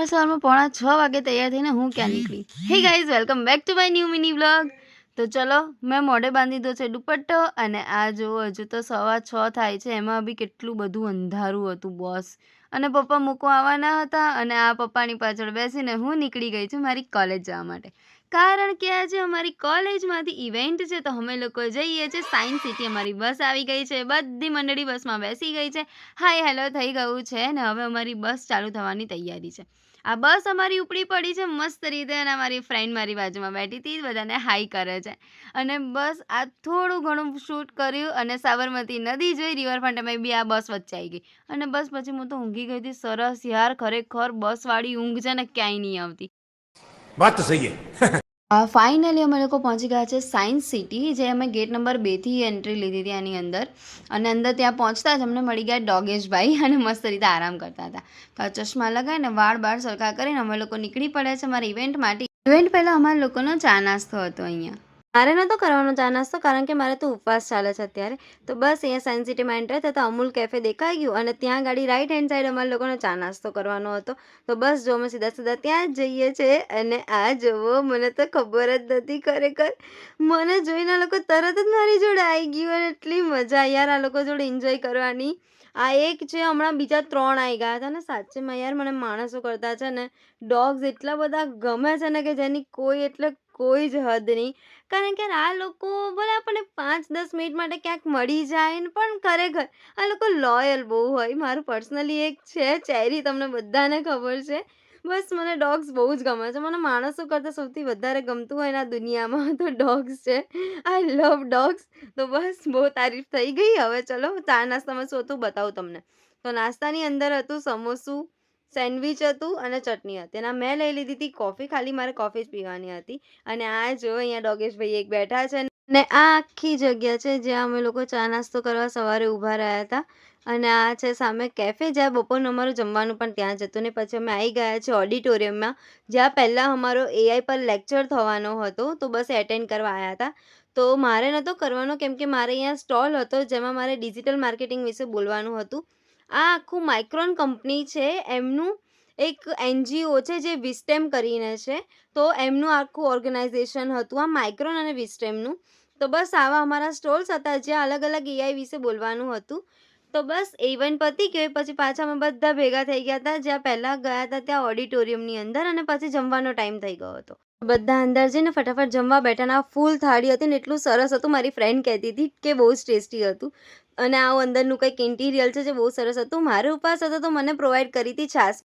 સવારમાં 5:45 વાગે તૈયાર થઈને હું ક્યાં નીકળી. Hey guys, welcome back to my new mini vlog. તો ચલો, મેં મોઢે બાંધી દીધો છે દુપટ્ટો અને આ જુઓ હજુ તો 6:15 થાય છે. એમાં બી કેટલું બધું અંધારું હતું બોસ. અને પપ્પા મૂકવા આવવાના હતા અને આ પપ્પાની પાછળ બેસીને હું નીકળી ગઈ છું મારી કોલેજ જવા માટે. કારણ કે આજે અમારી કોલેજમાંથી ઇવેન્ટ છે તો અમે લોકો જઈએ છીએ સાયન્સ સિટી. અમારી બસ આવી ગઈ છે, બધી મંડળી બસમાં બેસી ગઈ છે, હાય હેલો થઈ ગયું છે ને હવે અમારી બસ ચાલુ થવાની તૈયારી છે. આ બસ અમારી ઉપડી પડી છે મસ્ત રીતે અને મારી ફ્રેન્ડ મારી બાજુમાં બેઠી હતી, બધાને હાઈ કરે છે. અને બસ આ થોડું ઘણું શૂટ કર્યું અને સાબરમતી નદી જોઈ, રિવરફ્રન્ટમાં બી આ બસ વચ્ચે આવી ગઈ અને બસ પછી હું તો ઊંઘી ગઈ હતી. સરસ યાર, ખરેખર બસવાળી ઊંઘ છે ને ક્યાંય નહીં આવતી. વાત તો સહી હે. ફાઇનલી અમે લોકો પહોંચી ગયા છે સાયન્સ સિટી, જે અમે ગેટ નંબર 2થી એન્ટ્રી લીધી હતી આની અંદર. અને અંદર ત્યાં પહોંચતા જ અમને મળી ગયા ડોગેશભાઈ અને મસ્ત રીતે આરામ કરતા હતા. તો આ ચશ્મા લગાવીને વાળ સરખા કરીને અમે લોકો નીકળી પડ્યા છે મારા ઇવેન્ટ માટે. ઇવેન્ટ પહેલાં અમારા લોકોનો ચા નાસ્તો હતો અહીંયા. મારે નહોતો કરવાનો ચા નાસ્તો કારણ કે મારે તો ઉપવાસ ચાલે છે અત્યારે. તો બસ અહીંયા સાયન્સ સિટીમાં એન્ટર થતાં અમૂલ કેફે દેખાઈ ગયું અને ત્યાં ગાડી રાઈટ હેન્ડ સાઈડ અમારા લોકોનો ચા નાસ્તો કરવાનો હતો. તો બસ જો અમે સીધા ત્યાં જ જઈએ છીએ. અને આ જુઓ, મને તો ખબર જ નથી ખરેખર. મને જોઈને આ લોકો તરત જ મારી જોડે આવી ગયું અને એટલી મજા યાર આ લોકો જોડે એન્જોય કરવાની. આ એક છે, હમણાં બીજા 3 આવી ગયા હતા ને સાચેમાં યાર મને માણસો કરતા છે ને ડોગ્સ એટલા બધા ગમે છે ને કે જેની કોઈ જ હદ નહીં. કારણ કે આ લોકો ભલે આપણને 5-10 મિનિટ માટે ક્યાંક મળી જાય ને પણ ખરેખર આ લોકો લોયલ બહુ હોય. મારું પર્સનલી એક છે ચેરી, તમને બધાને ખબર છે. બસ મને ડોગ્સ બહુ જ ગમે છે. મને માણસો કરતાં સૌથી વધારે ગમતું હોય ને આ દુનિયામાં તો ડોગ્સ છે. આઈ લવ ડોગ્સ. તો બસ બહુ તારીફ થઈ ગઈ. હવે ચલો ચા નાસ્તામાં શું હતું બતાવું તમને. તો નાસ્તાની અંદર હતું સમોસું, સેન્ડવિચ હતું અને ચટણી હતી. અને મેં લઈ લીધી હતી કોફી, ખાલી મારે કોફી જ પીવાની હતી. અને આ જો અહીંયા ડોગેશભાઈ એક બેઠા છે ને આ આખી જગ્યા છે જ્યાં અમે લોકો ચા નાસ્તો કરવા સવારે ઊભા રહ્યા હતા. અને આ છે સામે કેફે, જ્યાં બપોરનું અમારું જમવાનું પણ ત્યાં જ હતું. ને પછી અમે આવી ગયા છે ઓડિટોરિયમમાં, જ્યાં પહેલાં અમારો AI પર લેક્ચર થવાનો હતો. તો બસ એટેન્ડ કરવા આવ્યા હતા. તો મારે નહોતો કરવાનો કેમ કે મારે અહીંયા સ્ટોલ હતો જેમાં મારે ડિજિટલ માર્કેટિંગ વિશે બોલવાનું હતું. આ આખું માઇક્રોન કંપની છે, એમનું એક NGO છે જે વિસ્ટેમ કરીને છે. તો એમનું આખું ઓર્ગેનાઇઝેશન હતું આ માઇક્રોન અને વિસ્ટેમનું. તો બસ આવા અમારા સ્ટોલ્સ હતા જ્યાં અલગ અલગ AI વિશે બોલવાનું હતું. તો બસ ઇવેન્ટ પતી ગયો પછી પાછા અમે બધા ભેગા થઈ ગયા હતા, જ્યાં પહેલાં ગયા હતા ત્યાં ઓડિટોરિયમની અંદર. અને પછી જમવાનો ટાઈમ થઈ ગયો હતો. બધા અંદર જઈને ફટાફટ જમવા બેઠાના. ફૂલ થાળી હતી ને એટલું સરસ હતું. મારી ફ્રેન્ડ કહેતી હતી કે બહુ જ ટેસ્ટી હતું. અને આવું અંદરનું કંઈક ઇન્ટિરિયર છે જે બહુ સરસ હતું. મારે ઉપવાસ હતો તો મને પ્રોવાઈડ કરી હતી છાશ.